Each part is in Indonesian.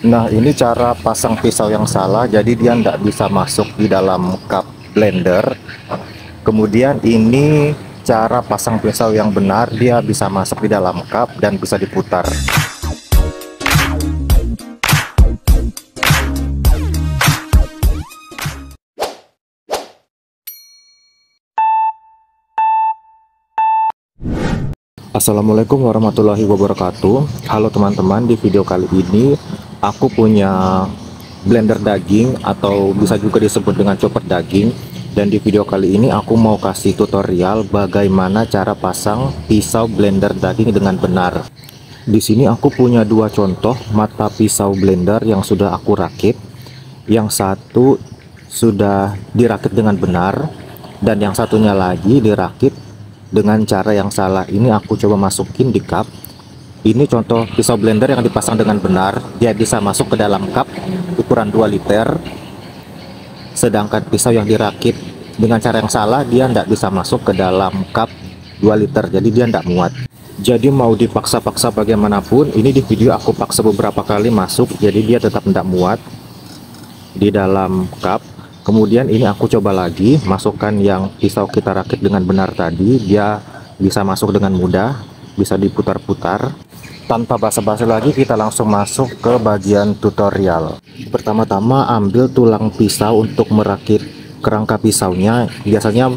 Nah, ini cara pasang pisau yang salah, jadi dia tidak bisa masuk di dalam cup blender. Kemudian ini cara pasang pisau yang benar, dia bisa masuk di dalam cup dan bisa diputar. Assalamualaikum warahmatullahi wabarakatuh. Halo teman-teman, di video kali ini aku punya blender daging atau bisa juga disebut dengan chopper daging. Dan di video kali ini aku mau kasih tutorial bagaimana cara pasang pisau blender daging dengan benar. Di sini aku punya dua contoh mata pisau blender yang sudah aku rakit. Yang satu sudah dirakit dengan benar dan yang satunya lagi dirakit dengan cara yang salah. Ini aku coba masukin di cup. Ini contoh pisau blender yang dipasang dengan benar, dia bisa masuk ke dalam cup ukuran 2 liter. Sedangkan pisau yang dirakit dengan cara yang salah, dia tidak bisa masuk ke dalam cup 2 liter, jadi dia tidak muat. Jadi mau dipaksa-paksa bagaimanapun, ini di video aku paksa beberapa kali masuk, jadi dia tetap tidak muat di dalam cup. Kemudian ini aku coba lagi masukkan yang pisau kita rakit dengan benar tadi, dia bisa masuk dengan mudah, bisa diputar-putar. Tanpa basa-basi lagi, kita langsung masuk ke bagian tutorial. Pertama-tama ambil tulang pisau untuk merakit kerangka pisaunya. Biasanya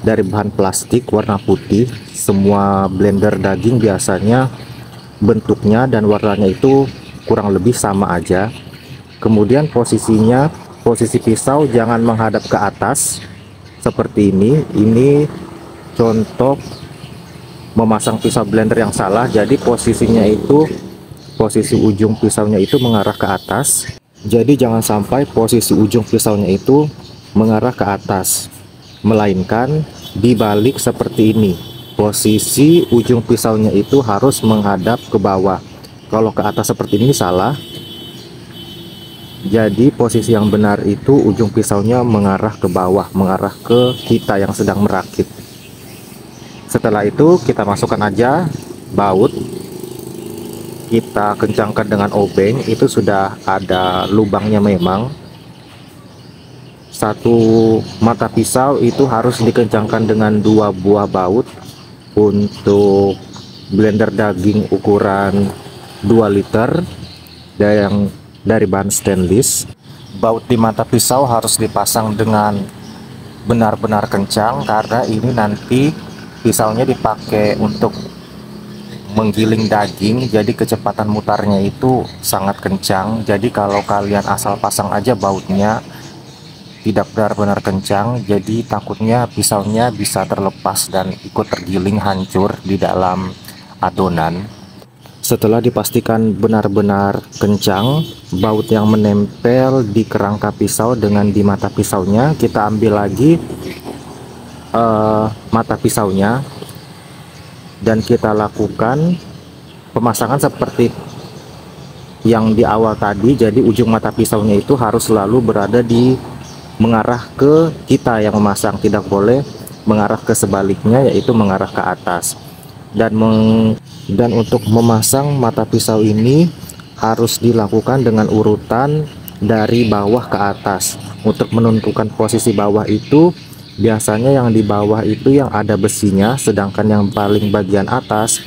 dari bahan plastik warna putih. Semua blender daging biasanya bentuknya dan warnanya itu kurang lebih sama aja. Kemudian posisi pisau jangan menghadap ke atas seperti ini. Ini contoh memasang pisau blender yang salah. Jadi posisi ujung pisaunya itu mengarah ke atas. Jadi jangan sampai posisi ujung pisaunya itu mengarah ke atas, melainkan dibalik seperti ini. Posisi ujung pisaunya itu harus menghadap ke bawah. Kalau ke atas seperti ini salah. Jadi posisi yang benar itu ujung pisaunya mengarah ke bawah, mengarah ke kita yang sedang merakit. Setelah itu kita masukkan aja baut. Kita kencangkan dengan obeng, itu sudah ada lubangnya memang. Satu mata pisau itu harus dikencangkan dengan 2 buah baut. Untuk blender daging ukuran 2 liter dan yang dari bahan stainless. Baut di mata pisau harus dipasang dengan benar-benar kencang, karena ini nanti pisaunya dipakai untuk menggiling daging, jadi kecepatan mutarnya itu sangat kencang. Jadi kalau kalian asal pasang aja bautnya tidak benar-benar kencang, jadi takutnya pisaunya bisa terlepas dan ikut tergiling hancur di dalam adonan. Setelah dipastikan benar-benar kencang baut yang menempel di kerangka pisau dengan di mata pisaunya, kita ambil lagi mata pisaunya dan kita lakukan pemasangan seperti yang di awal tadi. Jadi ujung mata pisaunya itu harus selalu berada di mengarah ke kita yang memasang, tidak boleh mengarah ke sebaliknya, yaitu mengarah ke atas. Dan untuk memasang mata pisau ini harus dilakukan dengan urutan dari bawah ke atas. Untuk menentukan posisi bawah itu, biasanya yang di bawah itu yang ada besinya, sedangkan yang paling bagian atas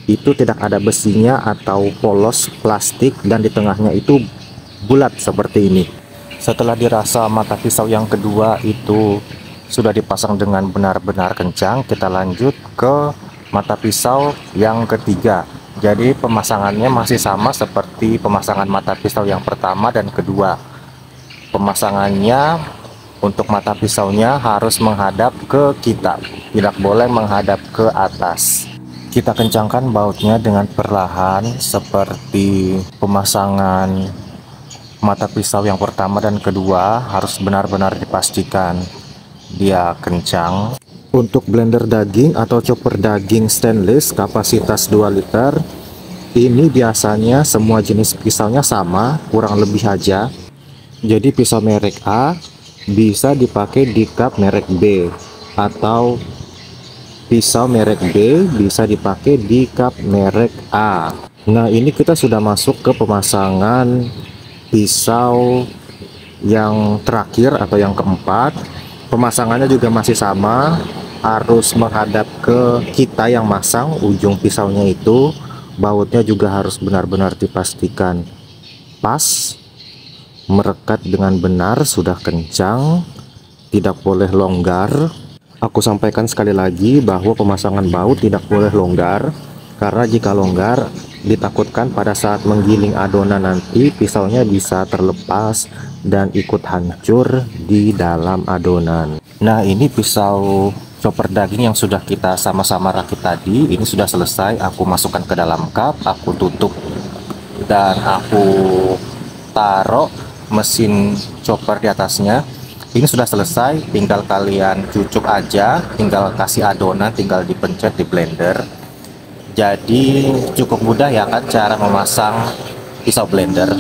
itu tidak ada besinya atau polos plastik, dan di tengahnya itu bulat seperti ini. Setelah dirasa mata pisau yang kedua itu sudah dipasang dengan benar-benar kencang, kita lanjut ke mata pisau yang ketiga. Jadi pemasangannya masih sama seperti pemasangan mata pisau yang pertama dan kedua. Pemasangannya untuk mata pisaunya harus menghadap ke kita, tidak boleh menghadap ke atas. Kita kencangkan bautnya dengan perlahan seperti pemasangan mata pisau yang pertama dan kedua. Harus benar-benar dipastikan dia kencang. Untuk blender daging atau chopper daging stainless kapasitas 2 liter, ini biasanya semua jenis pisaunya sama, kurang lebih aja. Jadi pisau merek A bisa dipakai di cup merek B, atau pisau merek B bisa dipakai di cup merek A. Nah, ini kita sudah masuk ke pemasangan pisau yang terakhir atau yang keempat. Pemasangannya juga masih sama, harus menghadap ke kita yang masang ujung pisaunya itu. Bautnya juga harus benar-benar dipastikan pas, merekat dengan benar, sudah kencang, tidak boleh longgar. Aku sampaikan sekali lagi bahwa pemasangan baut tidak boleh longgar, karena jika longgar ditakutkan pada saat menggiling adonan nanti pisaunya bisa terlepas dan ikut hancur di dalam adonan. Nah, ini pisau chopper daging yang sudah kita sama-sama rakit tadi, ini sudah selesai. Aku masukkan ke dalam cup, aku tutup dan aku taruh mesin chopper di atasnya. Ini sudah selesai, tinggal kalian cucuk aja, tinggal kasih adonan, tinggal dipencet di blender. Jadi cukup mudah ya kan cara memasang pisau blender.